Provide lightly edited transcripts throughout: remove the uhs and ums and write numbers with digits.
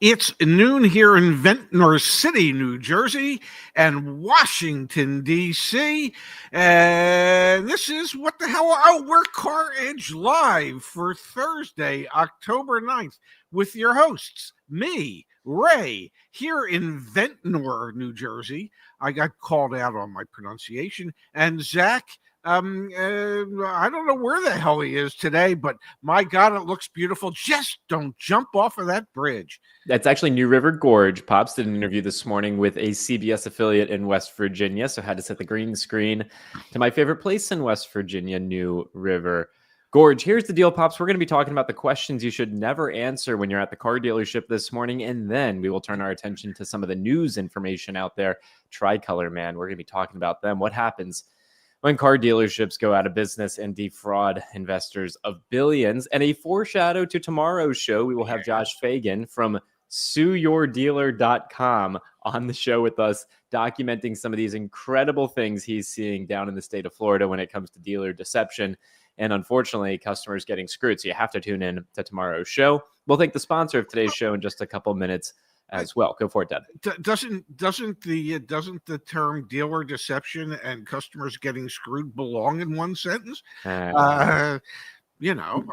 It's noon here in Ventnor City, New Jersey, and Washington, D.C. And this is What the Hell? Oh, we're CarEdge Live for Thursday, October 9th, with your hosts, me, Ray, here in Ventnor, New Jersey. I got called out on my pronunciation. And Zach, I don't know where the hell he is today, but my God, it looks beautiful. Just don't jump off of that bridge. That's actually New River Gorge. Pops did an interview this morning with a CBS affiliate in West Virginia, so had to set the green screen to my favorite place in West Virginia, New River Gorge. Here's the deal, Pops. We're going to be talking about the questions you should never answer when you're at the car dealership this morning, and then we will turn our attention to some of the news information out there. Tricolor, man, we're going to be talking about them. What happens when car dealerships go out of business and defraud investors of billions? And a foreshadow to tomorrow's show, we will have Josh Fagan from sueyourdealer.com on the show with us, documenting some of these incredible things he's seeing down in the state of Florida when it comes to dealer deception and, unfortunately, customers getting screwed. So you have to tune in to tomorrow's show. We'll thank the sponsor of today's show in just a couple minutes as well. Go for it, Dad. Doesn't the term dealer deception and customers getting screwed belong in one sentence? I don't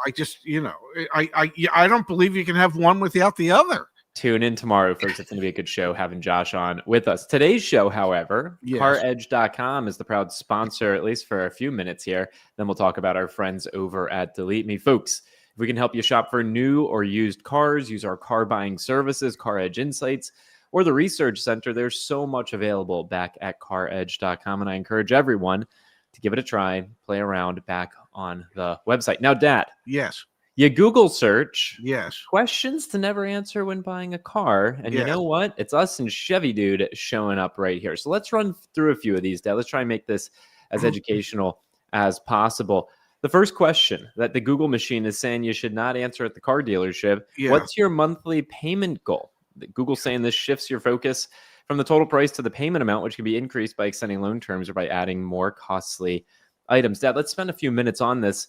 believe you can have one without the other. Tune in tomorrow, folks. It's going to be a good show having Josh on with us. Today's show, however, yes. CarEdge.com is the proud sponsor, at least for a few minutes here. Then we'll talk about our friends over at Delete Me. Folks, if we can help you shop for new or used cars, use our car buying services, CarEdge Insights, or the Research Center, there's so much available back at CarEdge.com. And I encourage everyone to give it a try, play around back on the website. Now, Dad. Yes. You Google search questions to never answer when buying a car. And you know what? It's us and Chevy Dude showing up right here. So let's run through a few of these, Dad. Let's try and make this as educational as possible. The first question that the Google machine is saying you should not answer at the car dealership. What's your monthly payment goal? Google's saying this shifts your focus from the total price to the payment amount, which can be increased by extending loan terms or by adding more costly items. Dad, let's spend a few minutes on this.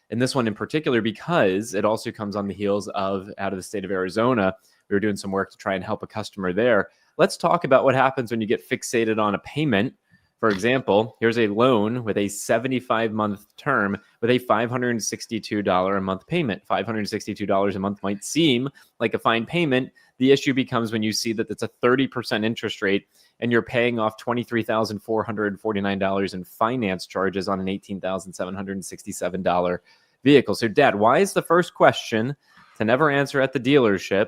And this one in particular, because it also comes on the heels of out of the state of Arizona. We were doing some work to try and help a customer there. Let's talk about what happens when you get fixated on a payment. For example, here's a loan with a 75-month term with a $562 a month payment. $562 a month might seem like a fine payment. The issue becomes when you see that it's a 30% interest rate and you're paying off $23,449 in finance charges on an $18,767 vehicle. So, Dad, why is the first question to never answer at the dealership,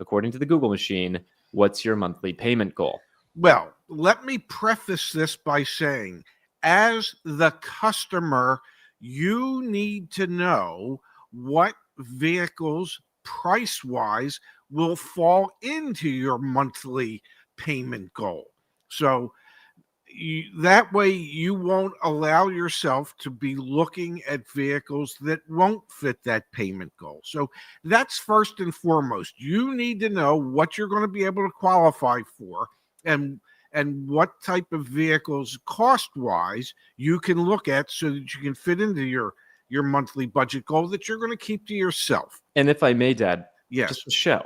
according to the Google machine, what's your monthly payment goal? Well, let me preface this by saying, as the customer, you need to know what vehicles price-wise will fall into your monthly payment goal. So that way you won't allow yourself to be looking at vehicles that won't fit that payment goal. So that's first and foremost. You need to know what you're going to be able to qualify for and what type of vehicles cost-wise you can look at so that you can fit into your monthly budget goal that you're going to keep to yourself. And if I may, Dad, yes, just to show,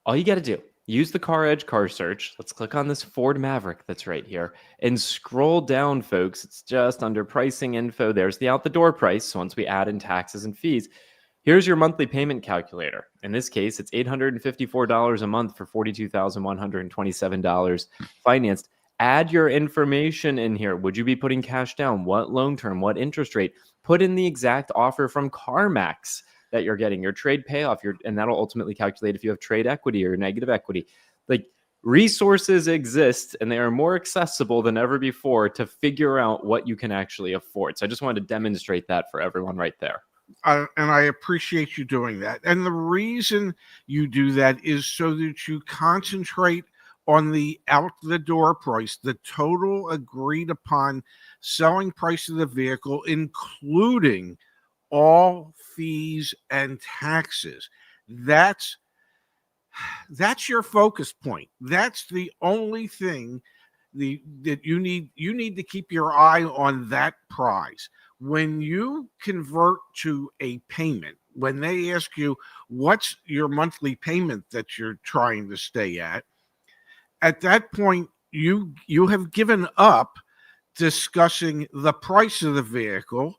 all you got to do, use the CarEdge car search. Let's click on this Ford Maverick that's right here and scroll down, folks. It's just under pricing info. There's the out-the-door price. So once we add in taxes and fees, here's your monthly payment calculator. In this case, it's $854 a month for $42,127 financed. Add your information in here. Would you be putting cash down? What loan term? What interest rate? Put in the exact offer from CarMax that you're getting, your trade payoff, and that'll ultimately calculate if you have trade equity or negative equity. Like, resources exist and they are more accessible than ever before to figure out what you can actually afford. So I just wanted to demonstrate that for everyone right there. And I appreciate you doing that. And the reason you do that is so that you concentrate on the out-the-door price, the total agreed upon selling price of the vehicle, including all fees and taxes. That's your focus point. That's the only thing that you need to keep your eye on that prize. When you convert to a payment, when they ask you what's your monthly payment that you're trying to stay at that point you have given up discussing the price of the vehicle.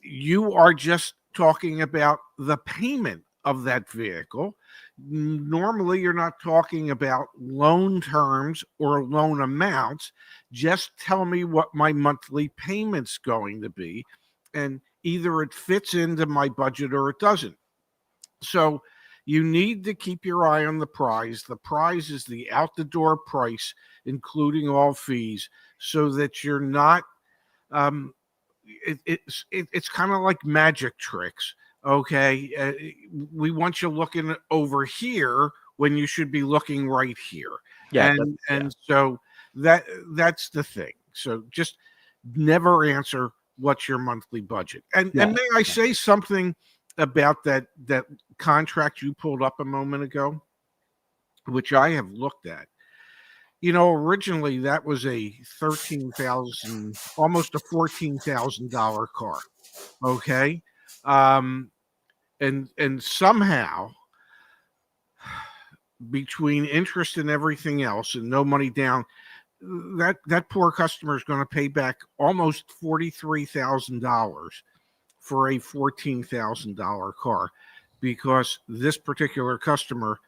You are just talking about the payment of that vehicle. Normally, you're not talking about loan terms or loan amounts. Just tell me what my monthly payment's going to be. And either it fits into my budget or it doesn't. So you need to keep your eye on the prize. The prize is the out the door price, including all fees, so that you're not. It's kind of like magic tricks. Okay, we want you looking over here when you should be looking right here, Yeah, and so that's the thing. So just never answer what's your monthly budget. And may I say something about that contract you pulled up a moment ago, which I have looked at. Originally that was a 13,000, almost a $14,000 car. Okay. And somehow between interest and everything else and no money down, that poor customer is going to pay back almost $43,000 for a $14,000 car, because this particular customer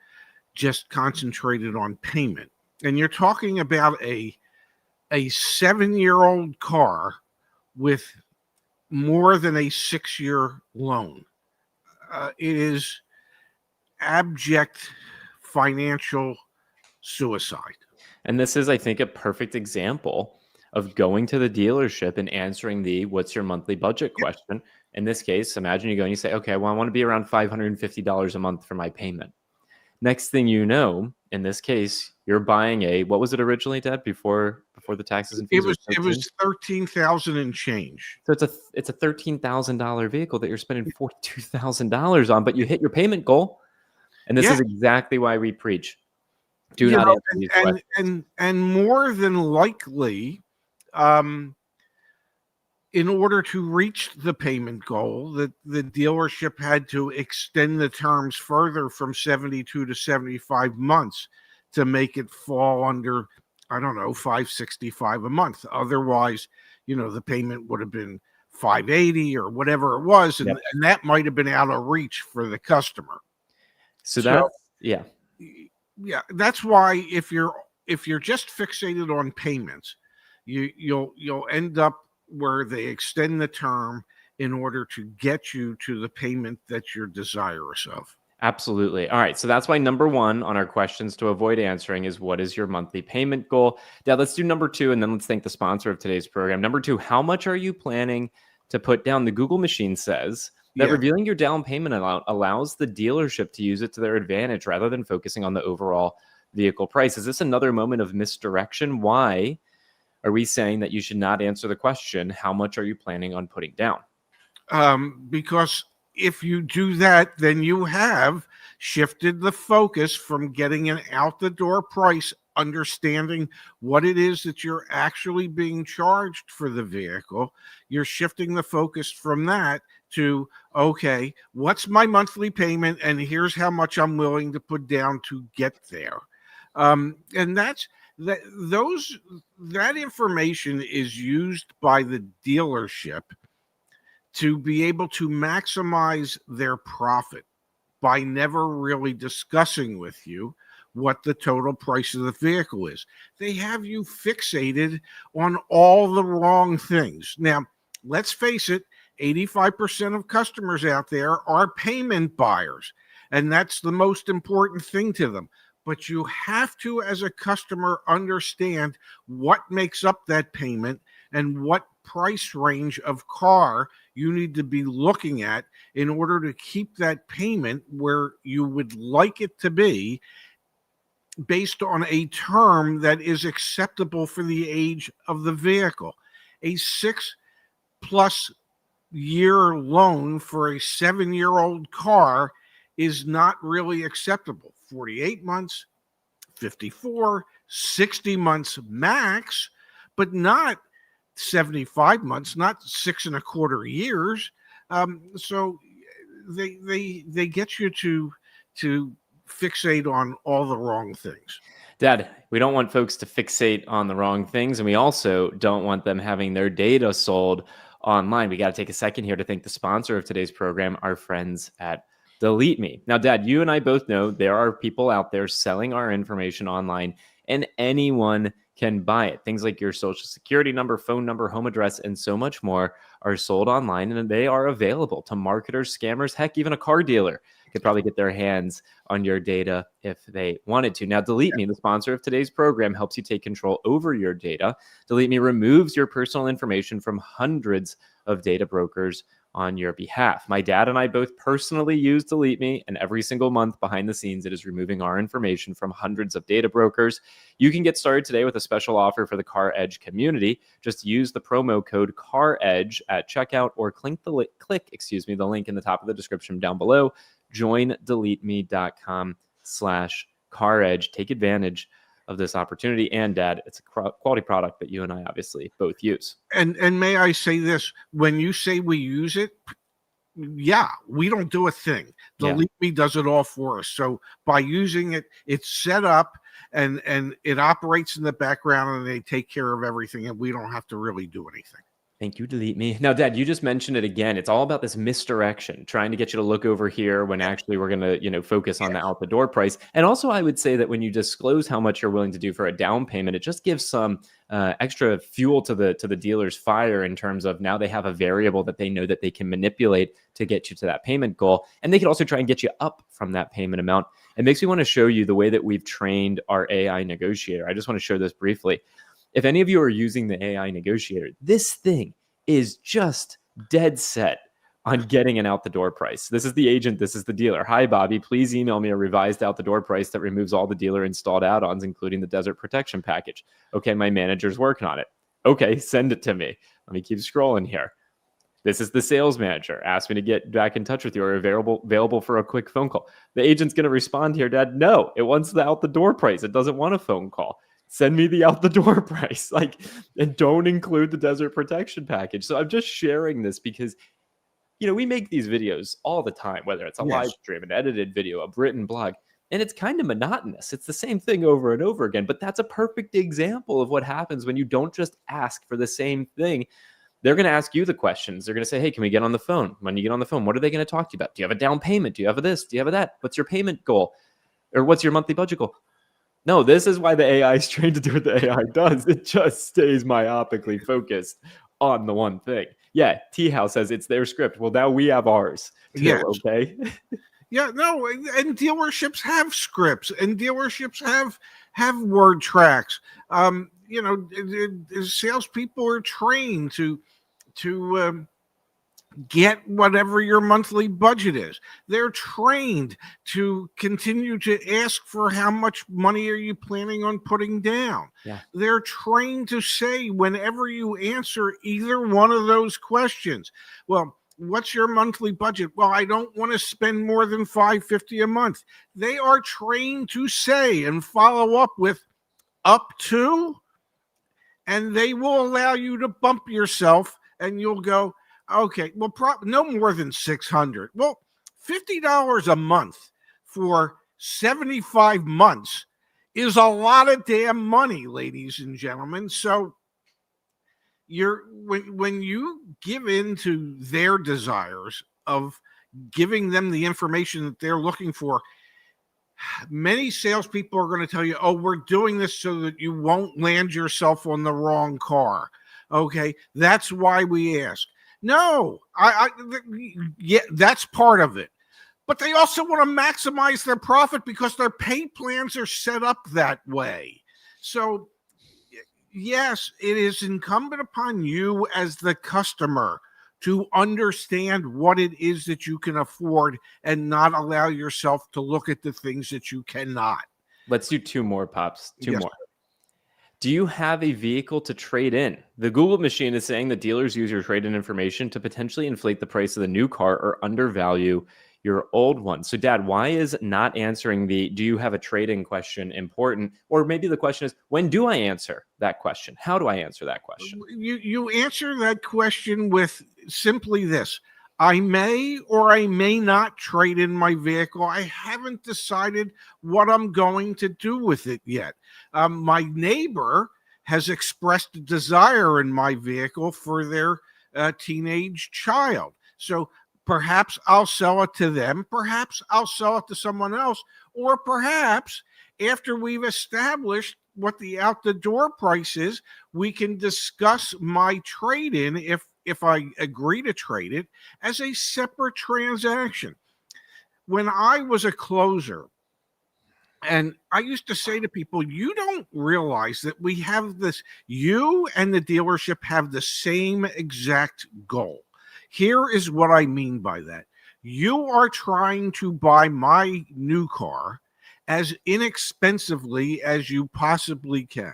just concentrated on payment. And you're talking about a 7-year-old car with more than a 6-year loan. It is abject financial suicide. And this is, I think, a perfect example of going to the dealership and answering the what's your monthly budget question. In this case, imagine you go and you say, okay, well, I want to be around $550 a month for my payment. Next thing you know, in this case, you're buying what was it originally, Deb, before the taxes and fees? It was 13,000 and change. So it's a $13,000 vehicle that you're spending $42,000 on, but you hit your payment goal. And this is exactly why we preach. Do not answer these questions. And more than likely, in order to reach the payment goal, the dealership had to extend the terms further from 72 to 75 months to make it fall under, I don't know, $565 a month. Otherwise, the payment would have been $580 or whatever it was, and that might have been out of reach for the customer. So that's why if you're just fixated on payments, you'll end up where they extend the term in order to get you to the payment that you're desirous of. Absolutely. All right. So that's why number one on our questions to avoid answering is, what is your monthly payment goal? Now let's do number two, and then let's thank the sponsor of today's program. Number two, how much are you planning to put down? The Google machine says that revealing your down payment allows the dealership to use it to their advantage rather than focusing on the overall vehicle price. Is this another moment of misdirection? Why are we saying that you should not answer the question, how much are you planning on putting down? Because if you do that, then you have shifted the focus from getting an out the door price, understanding what it is that you're actually being charged for the vehicle. You're shifting the focus from that to, okay, what's my monthly payment? And here's how much I'm willing to put down to get there. And that information is used by the dealership to be able to maximize their profit by never really discussing with you what the total price of the vehicle is. They have you fixated on all the wrong things. Now, let's face it, 85% of customers out there are payment buyers, and that's the most important thing to them. But you have to, as a customer, understand what makes up that payment and what price range of car you need to be looking at in order to keep that payment where you would like it to be, based on a term that is acceptable for the age of the vehicle. A 6+ year loan for a 7-year-old car is not really acceptable. 48 months, 54, 60 months max, but not 75 months, not 6.25 years. So they get you to fixate on all the wrong things. Dad, we don't want folks to fixate on the wrong things, and we also don't want them having their data sold online. We got to take a second here to thank the sponsor of today's program, our friends at Delete Me. Now, Dad, you and I both know there are people out there selling our information online, and anyone can buy it. Things like your social security number, phone number, home address, and so much more are sold online, and they are available to marketers, scammers, heck, even a car dealer could probably get their hands on your data if they wanted to. Now, Delete Me, the sponsor of today's program, helps you take control over your data. Delete Me removes your personal information from hundreds of data brokers on your behalf. My dad and I both personally use Delete Me, and every single month behind the scenes, it is removing our information from hundreds of data brokers. You can get started today with a special offer for the CarEdge community. Just use the promo code CarEdge at checkout or click the link in the top of the description down below. Join deleteme.com/CarEdge. Take advantage of this opportunity. And Dad, it's a quality product that you and I obviously both use. And may I say this, when you say we use it, yeah, we don't do a thing. Delete Me does it all for us. So by using it, it's set up and it operates in the background, and they take care of everything, and we don't have to really do anything. Thank you, Delete Me. Now, Dad, you just mentioned it again. It's all about this misdirection, trying to get you to look over here when actually we're going to, focus on the out the door price. And also, I would say that when you disclose how much you're willing to do for a down payment, it just gives some extra fuel to the dealer's fire in terms of now they have a variable that they know that they can manipulate to get you to that payment goal. And they can also try and get you up from that payment amount. It makes me want to show you the way that we've trained our AI negotiator. I just want to show this briefly. If any of you are using the AI negotiator, this thing is just dead set on getting an out the door price. This is the agent. This is the dealer. Hi, Bobby. Please email me a revised out the door price that removes all the dealer installed add-ons, including the desert protection package. Okay, my manager's working on it. Okay, send it to me. Let me keep scrolling here. This is the sales manager. Asked me to get back in touch with you or available for a quick phone call. The agent's going to respond here, Dad. No, it wants the out the door price. It doesn't want a phone call. Send me the out the door price, and don't include the desert protection package. So I'm just sharing this because, we make these videos all the time, whether it's a live stream, an edited video, a written blog, and it's kind of monotonous. It's the same thing over and over again, but that's a perfect example of what happens when you don't just ask for the same thing. They're going to ask you the questions. They're going to say, hey, can we get on the phone? When you get on the phone, what are they going to talk to you about? Do you have a down payment? Do you have a this? Do you have a that? What's your payment goal? Or what's your monthly budget goal? No, this is why the AI is trained to do what the AI does. It just stays myopically focused on the one thing. Yeah, T-House says it's their script. Well, now we have ours too, okay? Yeah, no, and dealerships have scripts, and dealerships have word tracks. Salespeople are trained to get whatever your monthly budget is. They're trained to continue to ask for how much money are you planning on putting down. Yeah. They're trained to say whenever you answer either one of those questions, well, what's your monthly budget? Well, I don't want to spend more than $550 a month. They are trained to say and follow up with up to, and they will allow you to bump yourself, and you'll go, okay, well, no more than $600. Well, $50 a month for 75 months is a lot of damn money, ladies and gentlemen. So when you give in to their desires of giving them the information that they're looking for, many salespeople are going to tell you, oh, we're doing this so that you won't land yourself on the wrong car. Okay, that's why we ask. No, yeah, that's part of it. But they also want to maximize their profit because their pay plans are set up that way. So, yes, it is incumbent upon you as the customer to understand what it is that you can afford and not allow yourself to look at the things that you cannot. Let's do two more, Pops. Two more. Do you have a vehicle to trade in? The Google machine is saying that dealers use your trade-in information to potentially inflate the price of the new car or undervalue your old one. So, Dad, why is not answering the do you have a trade-in question important? Or maybe the question is, when do I answer that question? How do I answer that question? You answer that question with simply this. I may or I may not trade in my vehicle. I haven't decided what I'm going to do with it yet. My neighbor has expressed a desire in my vehicle for their teenage child. So perhaps I'll sell it to them. Perhaps I'll sell it to someone else. Or perhaps after we've established what the out the door price is, we can discuss my trade in if I agree to trade it as a separate transaction. When I was a closer, and I used to say to people, you don't realize that we have this, you and the dealership have the same exact goal. Here is what I mean by that. You are trying to buy my new car as inexpensively as you possibly can.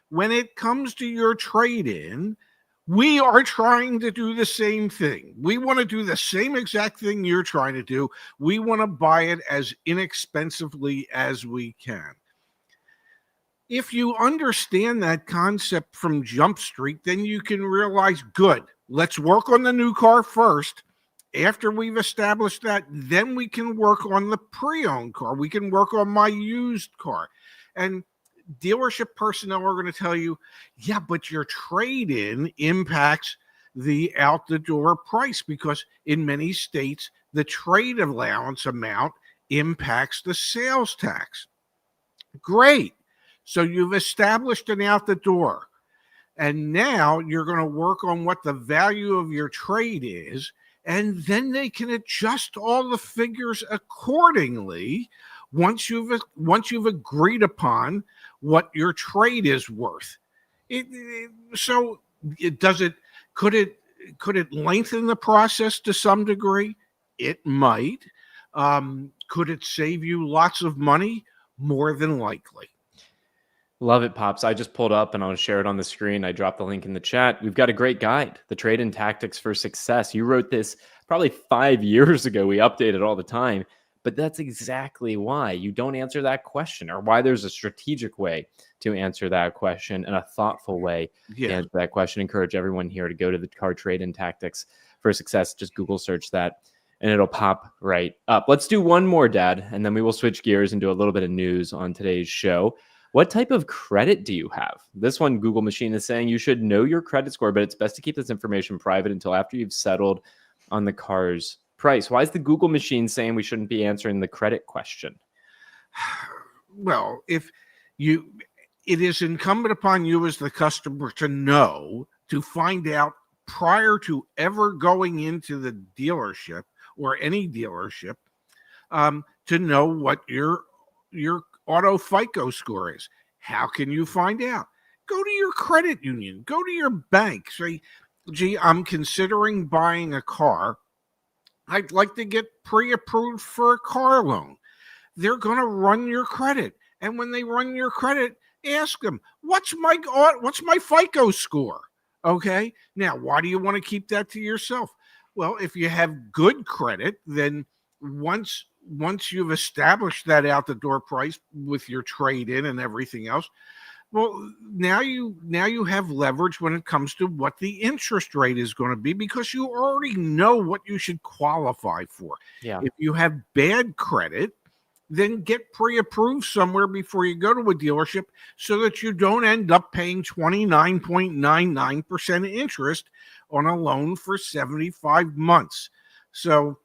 When it comes to your trade in, we are trying to do the same thing. We want to do the same exact thing you're trying to do. We want to buy it as inexpensively as we can. If you understand that concept from Jump Street, then you can realize, good, let's work on the new car first. After we've established that, then we can work on the pre-owned car. We can work on my used car. And dealership personnel are going to tell you, yeah, but your trade-in impacts the out-the-door price because in many states, the trade allowance amount impacts the sales tax. Great. So you've established an out-the-door. And now you're going to work on what the value of your trade is, and then they can adjust all the figures accordingly once you've agreed upon what your trade is worth. Could it lengthen the process to some degree? It might. Could it save you lots of money? More than likely. Love it, Pops. I just pulled up and I'll share it on the screen. I dropped the link in the chat. We've got a great guide, The Trade-in Tactics for Success. You wrote this probably 5 years ago. We update it all the time. But that's exactly why you don't answer that question, or why there's a strategic way to answer that question and a thoughtful way to answer that question. Encourage everyone here to go to the Car Trade-in Tactics for Success. Just Google search that and it'll pop right up. Let's do one more, Dad, and then we will switch gears and do a little bit of news on today's show. What type of credit do you have? This one, Google machine is saying you should know your credit score, but it's best to keep this information private until after you've settled on the car's price. Why is the Google machine saying we shouldn't be answering the credit question? Well, it is incumbent upon you as the customer to know, to find out prior to ever going into the dealership or any dealership, to know what your auto FICO score is. How can you find out? Go to your credit union, go to your bank, say, gee, I'm considering buying a car. I'd like to get pre-approved for a car loan. They're going to run your credit. And when they run your credit, ask them, what's my FICO score? Okay. Now, why do you want to keep that to yourself? Well, if you have good credit, then once you've established that out the door price with your trade in and everything else, well, now you have leverage when it comes to what the interest rate is going to be, because you already know what you should qualify for. Yeah. If you have bad credit, then get pre-approved somewhere before you go to a dealership so that you don't end up paying 29.99% interest on a loan for 75 months. So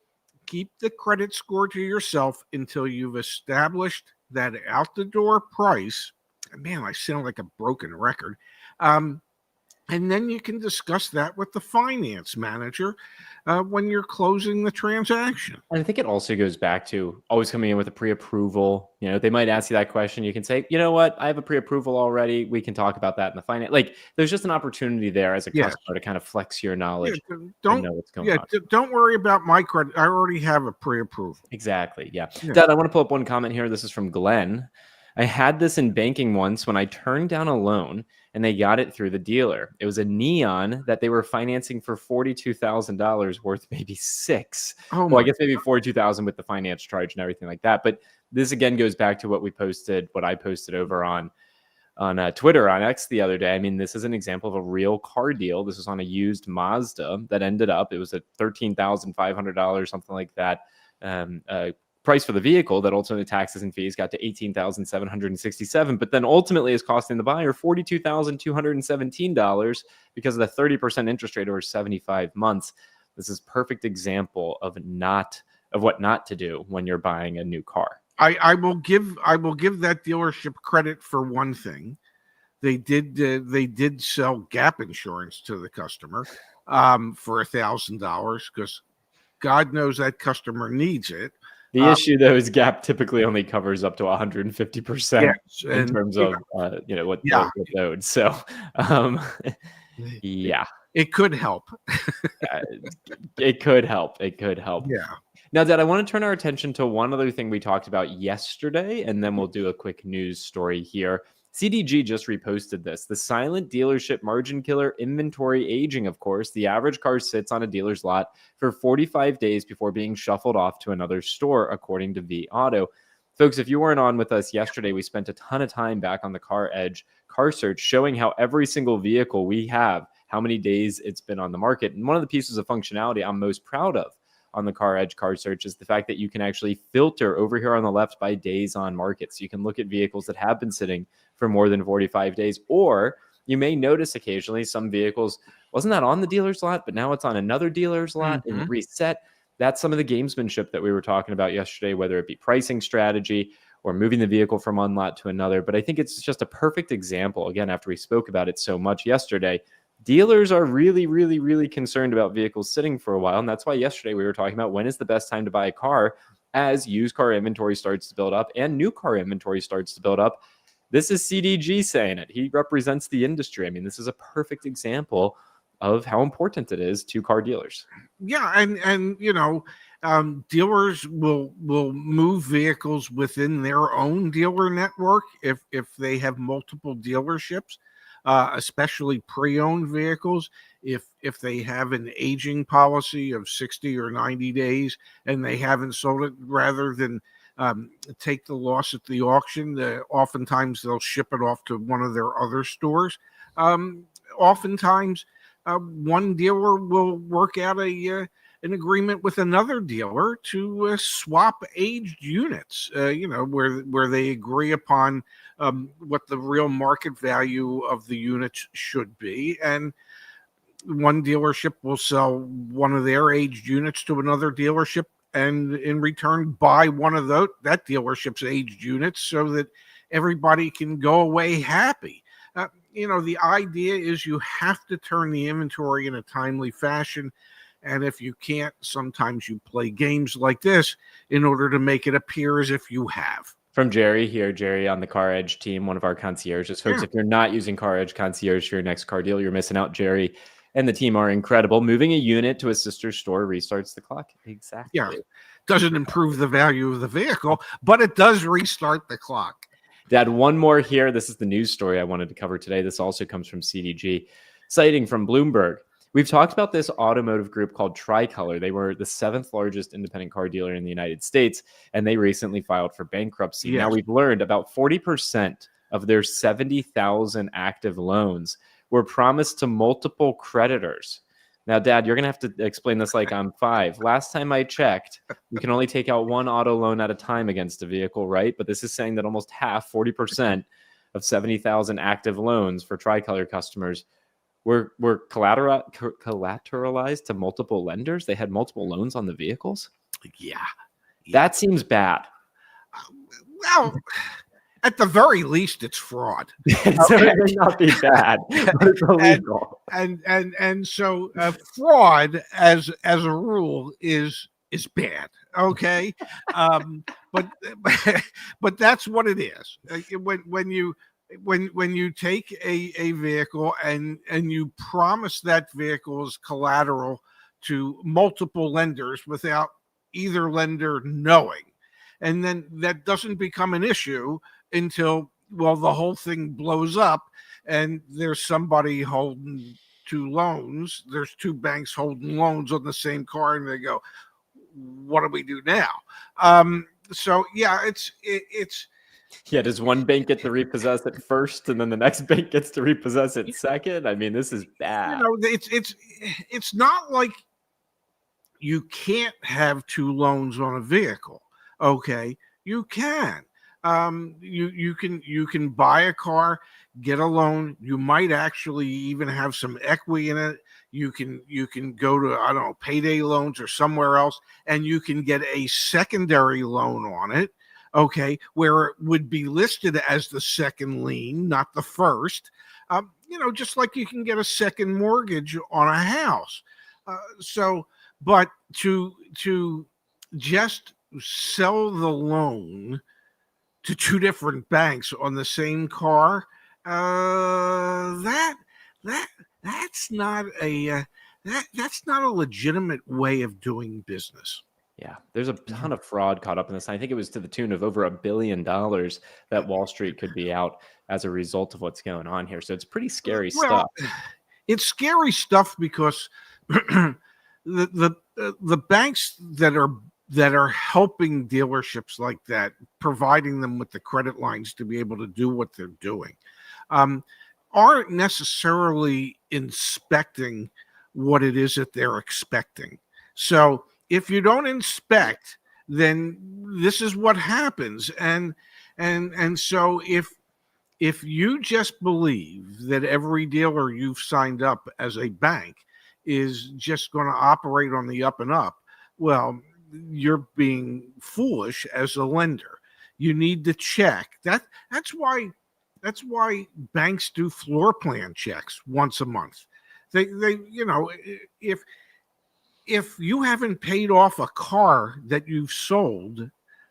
keep the credit score to yourself until you've established that out the door price. Man, I sound like a broken record. And then you can discuss that with the finance manager when you're closing the transaction. And I think it also goes back to always coming in with a pre-approval. You know, they might ask you that question. You can say, you know what, I have a pre-approval already. We can talk about that in the finance. Like, there's just an opportunity there as a customer to kind of flex your knowledge and know what's going on. Don't worry about my credit. I already have a pre-approval. Exactly. Yeah. Dad, I want to pull up one comment here. This is from Glenn. I had this in banking once when I turned down a loan and they got it through the dealer. It was a Neon that they were financing for $42,000 worth maybe $6,000. Well, I guess maybe $42,000 with the finance charge and everything like that. But this again goes back to what I posted over on Twitter, on X the other day. I mean, this is an example of a real car deal. This was on a used Mazda that ended up, it was at $13,500, something like that. Price for the vehicle that ultimately taxes and fees got to $18,767, but then ultimately is costing the buyer $42,217 because of the 30% interest rate over 75 months. This is perfect example of what not to do when you're buying a new car. I will give that dealership credit for one thing. They did sell gap insurance to the customer for $1,000 because God knows that customer needs it. The issue, though, is gap typically only covers up to 150% in terms of what owed. So, yeah, it could help. It could help. It could help. Yeah. Now, Dad, I want to turn our attention to one other thing we talked about yesterday, and then we'll do a quick news story here. CDG just reposted this. The silent dealership margin killer, inventory aging, of course. The average car sits on a dealer's lot for 45 days before being shuffled off to another store, according to V Auto. Folks, if you weren't on with us yesterday, we spent a ton of time back on the CarEdge car search showing how every single vehicle we have, how many days it's been on the market. And one of the pieces of functionality I'm most proud of on the CarEdge car search is the fact that you can actually filter over here on the left by days on market. So you can look at vehicles that have been sitting for more than 45 days, or you may notice occasionally some vehicles, wasn't that on the dealer's lot, but now it's on another dealer's lot and it reset. That's some of the gamesmanship that we were talking about yesterday, whether it be pricing strategy or moving the vehicle from one lot to another. But I think it's just a perfect example, again, after we spoke about it so much yesterday. Dealers are really, really, really concerned about vehicles sitting for a while. And that's why yesterday we were talking about when is the best time to buy a car as used car inventory starts to build up and new car inventory starts to build up. This is CDG saying it. He represents the industry. I mean, this is a perfect example of how important it is to car dealers. Yeah, and dealers will move vehicles within their own dealer network if they have multiple dealerships. Especially pre-owned vehicles, if they have an aging policy of 60 or 90 days and they haven't sold it, rather than take the loss at the auction, oftentimes they'll ship it off to one of their other stores. Oftentimes, one dealer will work out an agreement with another dealer to swap aged units, where they agree upon what the real market value of the units should be. And one dealership will sell one of their aged units to another dealership and in return buy one of that dealership's aged units so that everybody can go away happy. The idea is you have to turn the inventory in a timely fashion. And if you can't, sometimes you play games like this in order to make it appear as if you have. From Jerry here, Jerry on the CarEdge team, one of our concierges. Folks, if you're not using CarEdge Concierge for your next car deal, you're missing out. Jerry and the team are incredible. Moving a unit to a sister store restarts the clock. Exactly. Yeah. Doesn't improve the value of the vehicle, but it does restart the clock. Dad, one more here. This is the news story I wanted to cover today. This also comes from CDG, citing from Bloomberg. We've talked about this automotive group called Tricolor. They were the 7th largest independent car dealer in the United States, and they recently filed for bankruptcy. Yes. Now, we've learned about 40% of their 70,000 active loans were promised to multiple creditors. Now, Dad, you're going to have to explain this like I'm 5. Last time I checked, you can only take out one auto loan at a time against a vehicle, right? But this is saying that almost half, 40% of 70,000 active loans for Tricolor customers were collateralized to multiple lenders. They had multiple loans on the vehicles. Yeah. That seems bad. Well, at the very least, it's fraud. It may not be bad, but it's illegal. And so fraud, as a rule, is bad. Okay, but that's what it is. When you take a vehicle and you promise that vehicle as collateral to multiple lenders without either lender knowing, and then that doesn't become an issue until, well, the whole thing blows up and there's somebody holding 2 loans. There's 2 banks holding loans on the same car, and they go, what do we do now? So yeah, it's Yeah, does one bank get to repossess it first, and then the next bank gets to repossess it second? I mean, this is bad. It's not like you can't have two loans on a vehicle. Okay, you can. You can buy a car, get a loan. You might actually even have some equity in it. You can go to, I don't know, payday loans or somewhere else, and you can get a secondary loan on it. Okay, where it would be listed as the second lien, not the first. Just like you can get a second mortgage on a house. But to just sell the loan to two different banks on the same car, that that that's not that's not a legitimate way of doing business. Yeah, there's a ton of fraud caught up in this. I think it was to the tune of over $1 billion that Wall Street could be out as a result of what's going on here. So it's pretty scary stuff. It's scary stuff because the banks that are helping dealerships like that, providing them with the credit lines to be able to do what they're doing, aren't necessarily inspecting what it is that they're expecting. So if you don't inspect, then this is what happens. And so if you just believe that every dealer you've signed up as a bank is just going to operate on the up and up, well, you're being foolish as a lender. You need to check. That's why banks do floor plan checks once a month. They if you haven't paid off a car that you've sold,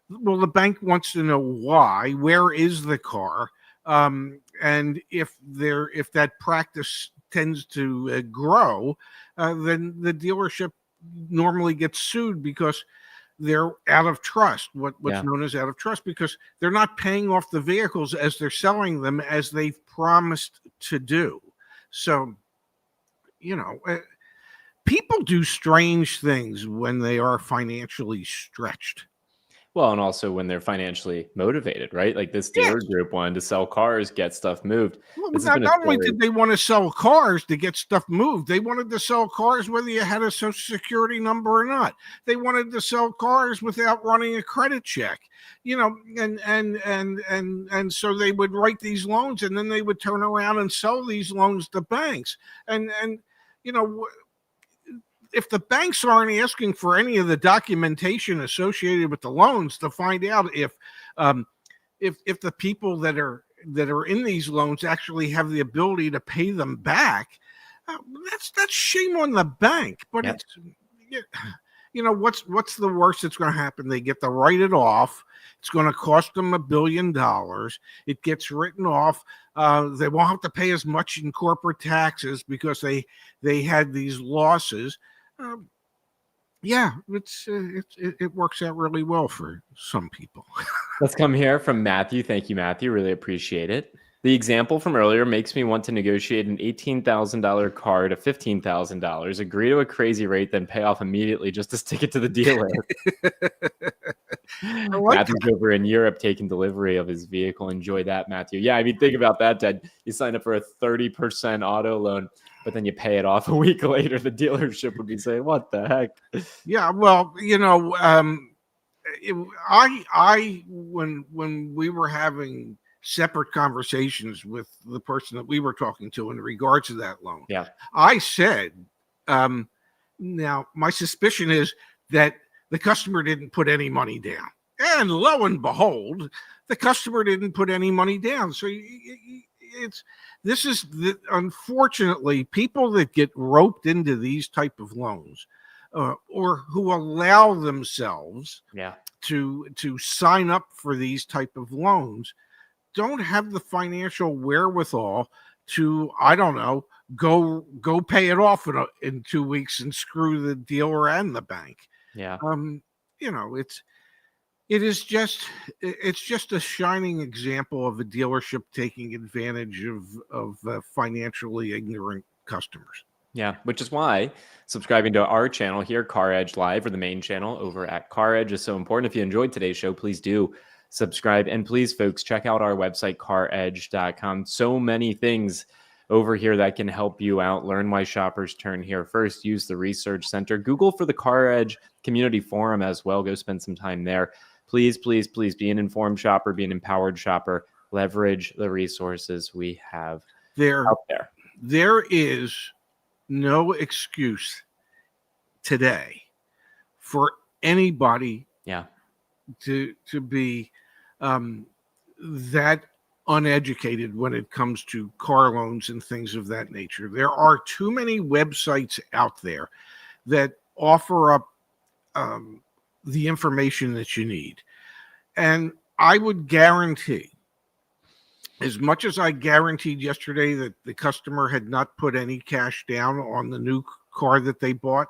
well, the bank wants to know why. Where is the car? And if that practice tends to grow, then the dealership normally gets sued because they're out of trust. What's known as out of trust, because they're not paying off the vehicles as they're selling them as they've promised to do. So, people do strange things when they are financially stretched. Well, and also when they're financially motivated, right? Like this dealer group wanted to sell cars, get stuff moved. Well, not only did they want to sell cars to get stuff moved, they wanted to sell cars whether you had a social security number or not. They wanted to sell cars without running a credit check, and so they would write these loans, and then they would turn around and sell these loans to banks. And if the banks aren't asking for any of the documentation associated with the loans to find out if the people that are in these loans actually have the ability to pay them back, that's shame on the bank. But it's what's the worst that's going to happen? They get to write it off. It's going to cost them $1 billion. It gets written off. They won't have to pay as much in corporate taxes because they had these losses. It works out really well for some people. Let's come here from Matthew. Thank you, Matthew. Really appreciate it. The example from earlier makes me want to negotiate an $18,000 car to $15,000, agree to a crazy rate, then pay off immediately just to stick it to the dealer. Matthew's over in Europe taking delivery of his vehicle. Enjoy that, Matthew. Yeah, I mean, think about that, Ted. You sign up for a 30% auto loan, but then you pay it off a week later. The dealership would be saying, "What the heck?" Yeah, well, when we were having separate conversations with the person that we were talking to in regards to that loan, I said, now my suspicion is that the customer didn't put any money down, and lo and behold, the customer didn't put any money down. So unfortunately, people that get roped into these type of loans, or who allow themselves to sign up for these type of loans, don't have the financial wherewithal to, I don't know, go pay it off in 2 weeks and screw the dealer and the bank. It's just a shining example of a dealership taking advantage of financially ignorant customers. Yeah, which is why subscribing to our channel here, CarEdge Live, or the main channel over at CarEdge, is so important. If you enjoyed today's show, please do subscribe. And please, folks, check out our website, CarEdge.com. So many things over here that can help you out. Learn why shoppers turn here first. Use the Research Center. Google for the CarEdge community forum as well. Go spend some time there. Please, please, please be an informed shopper, be an empowered shopper. Leverage the resources we have out there. There is no excuse today for anybody to be that uneducated when it comes to car loans and things of that nature. There are too many websites out there that offer up the information that you need. And I would guarantee, as much as I guaranteed yesterday that the customer had not put any cash down on the new car that they bought,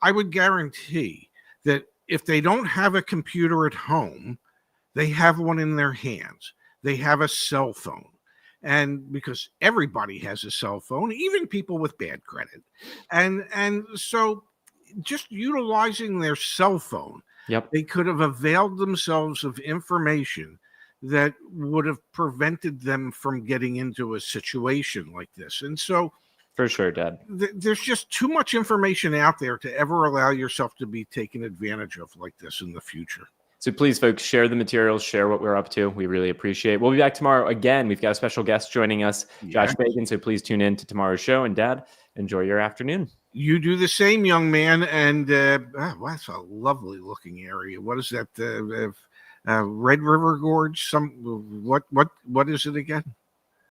I would guarantee that if they don't have a computer at home, they have one in their hands. They have a cell phone. And because everybody has a cell phone, even people with bad credit. And so just utilizing their cell phone, they could have availed themselves of information that would have prevented them from getting into a situation like this. And so, for sure, Dad, there's just too much information out there to ever allow yourself to be taken advantage of like this in the future. So please, folks, share the materials, share what we're up to. We really appreciate it. We'll be back tomorrow again. We've got a special guest joining us, Josh Bacon. So please tune in to tomorrow's show. And Dad, enjoy your afternoon. You do the same, young man. And that's a lovely looking area. What is that? Red River Gorge? What is it again?